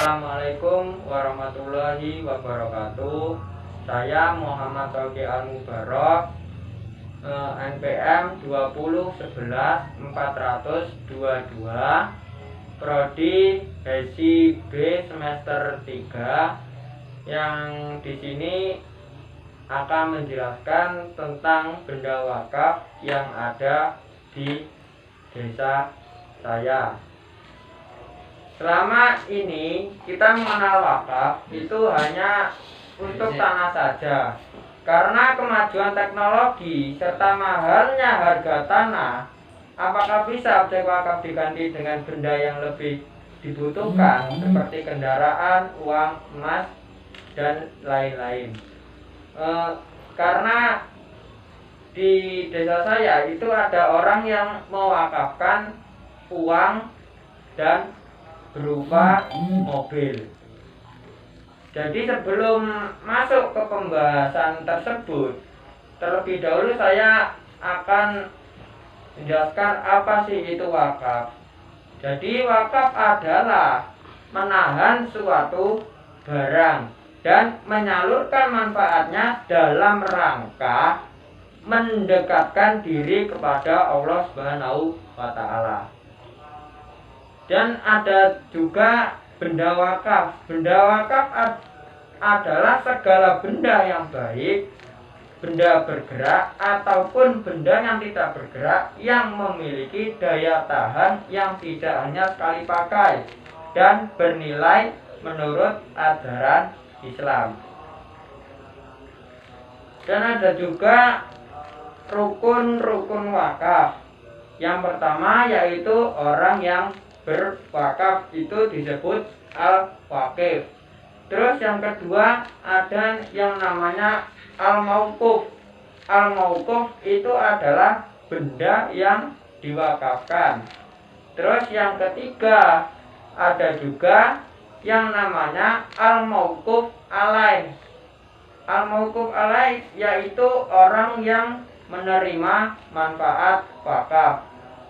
Assalamualaikum warahmatullahi wabarakatuh. Saya Muhammad Tauqi Al-Mubarak, NPM 2011422, prodi Hesi B semester 3, yang di sini akan menjelaskan tentang benda wakaf yang ada di desa saya. Selama ini kita mengenal wakaf itu hanya untuk tanah saja. Karena kemajuan teknologi serta mahalnya harga tanah, apakah bisa objek wakaf diganti dengan benda yang lebih dibutuhkan seperti kendaraan, uang, emas, dan lain-lain. Karena di desa saya itu ada orang yang mewakafkan uang dan berupa mobil. Jadi sebelum masuk ke pembahasan tersebut, terlebih dahulu saya akan menjelaskan apa sih itu wakaf. Jadi wakaf adalah menahan suatu barang dan menyalurkan manfaatnya dalam rangka mendekatkan diri kepada Allah Subhanahu wa Ta'ala. Dan ada juga benda wakaf. Benda wakaf adalah segala benda yang baik, benda bergerak ataupun benda yang tidak bergerak yang memiliki daya tahan yang tidak hanya sekali pakai dan bernilai menurut ajaran Islam. Dan ada juga rukun-rukun wakaf. Yang pertama yaitu orang yang berwakaf itu disebut al-waqif. Terus yang kedua ada yang namanya al-mauquf. Al-mauquf itu adalah benda yang diwakafkan. Terus yang ketiga ada juga yang namanya al-mauquf alaih. Al-mauquf alaih yaitu orang yang menerima manfaat wakaf.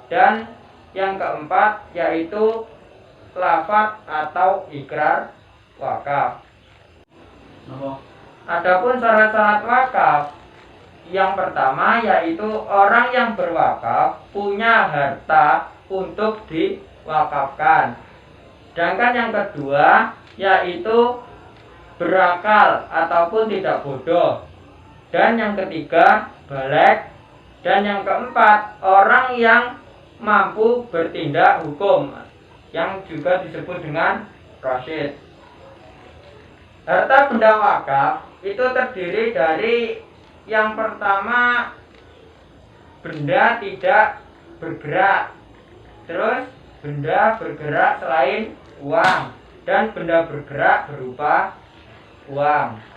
Dan yang keempat yaitu lafaz atau ikrar wakaf. Adapun syarat-syarat wakaf, yang pertama yaitu orang yang berwakaf punya harta untuk diwakafkan. Sedangkan yang kedua yaitu berakal ataupun tidak bodoh. Dan yang ketiga baligh. Dan yang keempat orang yang mampu bertindak hukum, yang juga disebut dengan rasyid. Harta benda wakaf itu terdiri dari yang pertama benda tidak bergerak, terus benda bergerak selain uang, dan benda bergerak berupa uang.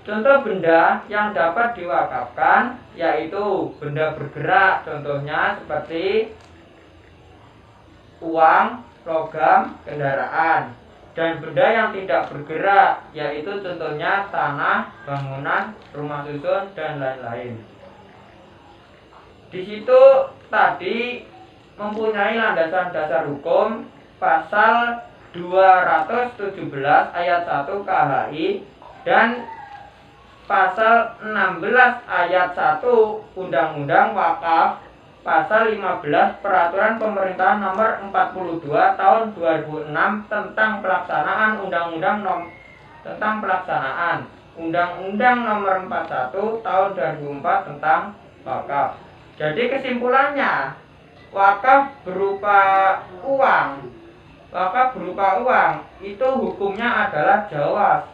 Contoh benda yang dapat diwakafkan yaitu benda bergerak, contohnya seperti uang, logam, kendaraan. Dan benda yang tidak bergerak yaitu contohnya tanah, bangunan, rumah susun, dan lain-lain. Di situ tadi mempunyai landasan dasar hukum pasal 217 ayat 1 KHI dan pasal 16 ayat 1 Undang-Undang Wakaf, pasal 15 Peraturan Pemerintahan Nomor 42 Tahun 2006 tentang pelaksanaan tentang pelaksanaan Undang-Undang Nomor 41 Tahun 2004 tentang wakaf. Jadi kesimpulannya, wakaf berupa uang. Wakaf berupa uang itu hukumnya adalah jawaz,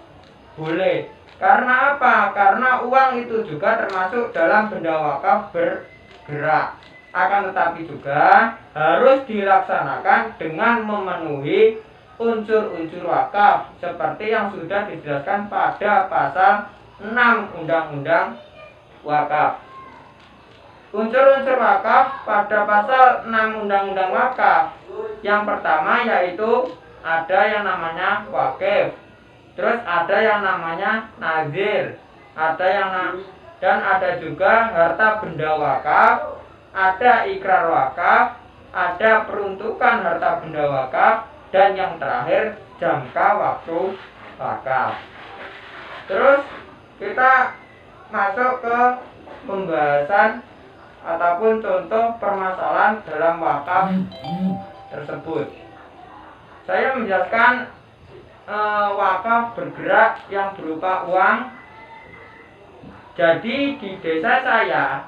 boleh. Karena apa? Karena uang itu juga termasuk dalam benda wakaf bergerak. Akan tetapi juga harus dilaksanakan dengan memenuhi unsur-unsur wakaf seperti yang sudah dijelaskan pada pasal 6 Undang-Undang Wakaf. Unsur-unsur wakaf pada pasal 6 Undang-Undang Wakaf, yang pertama yaitu ada yang namanya wakif. Terus ada yang namanya nazir, dan ada juga harta benda wakaf, ada ikrar wakaf, ada peruntukan harta benda wakaf, dan yang terakhir jangka waktu wakaf. Terus kita masuk ke pembahasan ataupun contoh permasalahan dalam wakaf tersebut. Saya menjelaskan wakaf bergerak yang berupa uang. Jadi di desa saya,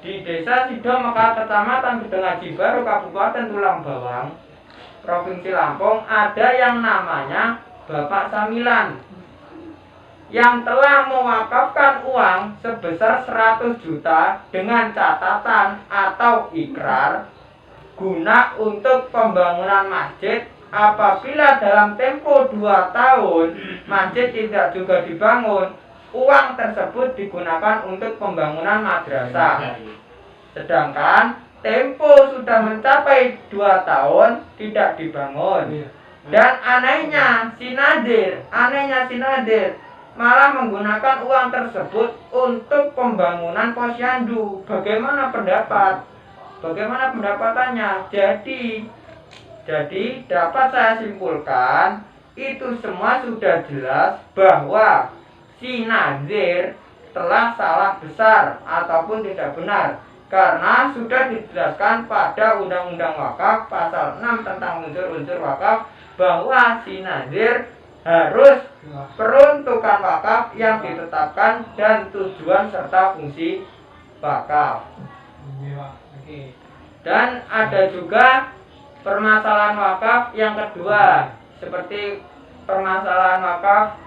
di desa Sidomekar, Kecamatan Gedeng Aji Baru, Kabupaten Tulang Bawang, Provinsi Lampung, ada yang namanya Bapak Samilan yang telah mewakafkan uang sebesar 100 juta dengan catatan atau ikrar guna untuk pembangunan masjid. Apabila dalam tempo 2 tahun masjid tidak juga dibangun, uang tersebut digunakan untuk pembangunan madrasah. Sedangkan tempo sudah mencapai 2 tahun tidak dibangun. Dan anehnya si Nadir malah menggunakan uang tersebut untuk pembangunan posyandu. Bagaimana pendapatannya? Jadi dapat saya simpulkan, itu semua sudah jelas bahwa si Nadir telah salah besar ataupun tidak benar, karena sudah dijelaskan pada Undang-Undang Wakaf pasal 6 tentang unsur-unsur wakaf bahwa si Nadir harus peruntukan wakaf yang ditetapkan dan tujuan serta fungsi wakaf. Dan ada juga permasalahan wakaf yang kedua, seperti permasalahan wakaf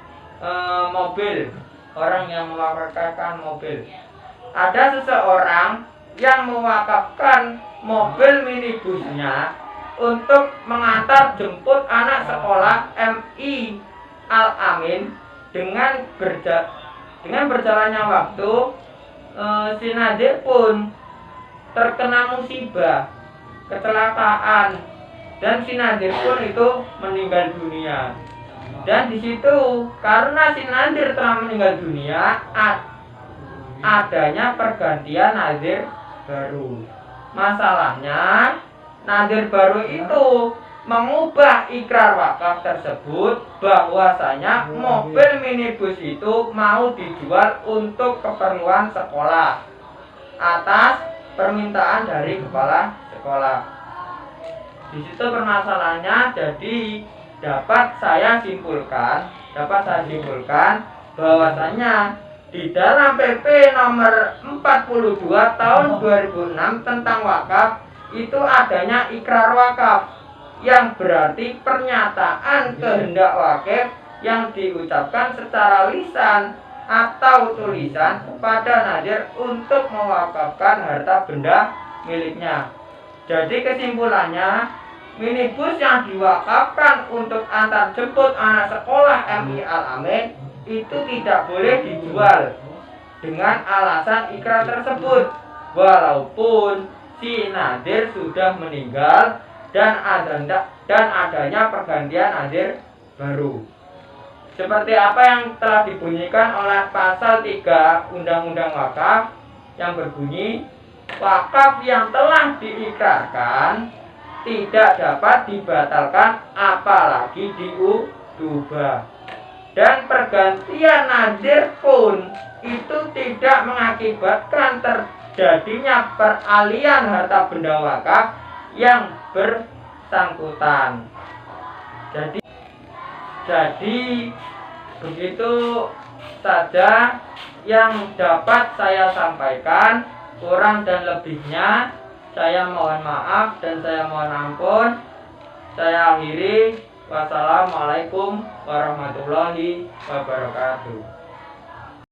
mobil, orang yang mewakafkan mobil. Ada seseorang yang mewakafkan mobil minibusnya untuk mengantar jemput anak sekolah MI Al-Amin. Dengan berjalannya waktu, si Nadir pun terkena musibah, kecelakaan, dan si Nadir pun itu meninggal dunia. Dan di situ karena si Nadir telah meninggal dunia, adanya pergantian Nadir baru. Masalahnya Nadir baru itu mengubah ikrar wakaf tersebut bahwasanya mobil minibus itu mau dijual untuk keperluan sekolah atas permintaan dari kepala sekolah. Di situ permasalahannya. Jadi dapat saya simpulkan bahwasanya di dalam PP nomor 42 tahun 2006 tentang wakaf itu adanya ikrar wakaf, yang berarti pernyataan kehendak wakaf yang diucapkan secara lisan atau tulisan pada Nadir untuk mewakafkan harta benda miliknya. Jadi kesimpulannya, minibus yang diwakafkan untuk antar jemput anak sekolah MI Al-Amin itu tidak boleh dijual dengan alasan ikrar tersebut, walaupun si Nadir sudah meninggal dan adanya pergantian Nadir baru. Seperti apa yang telah dibunyikan oleh pasal 3 Undang-Undang Wakaf yang berbunyi, wakaf yang telah diikrarkan tidak dapat dibatalkan apalagi diubah. Dan pergantian Nadir pun itu tidak mengakibatkan terjadinya peralihan harta benda wakaf yang bersangkutan. Jadi begitu saja yang dapat saya sampaikan. Kurang dan lebihnya saya mohon maaf dan saya mohon ampun. Saya akhiri. Wassalamualaikum warahmatullahi wabarakatuh.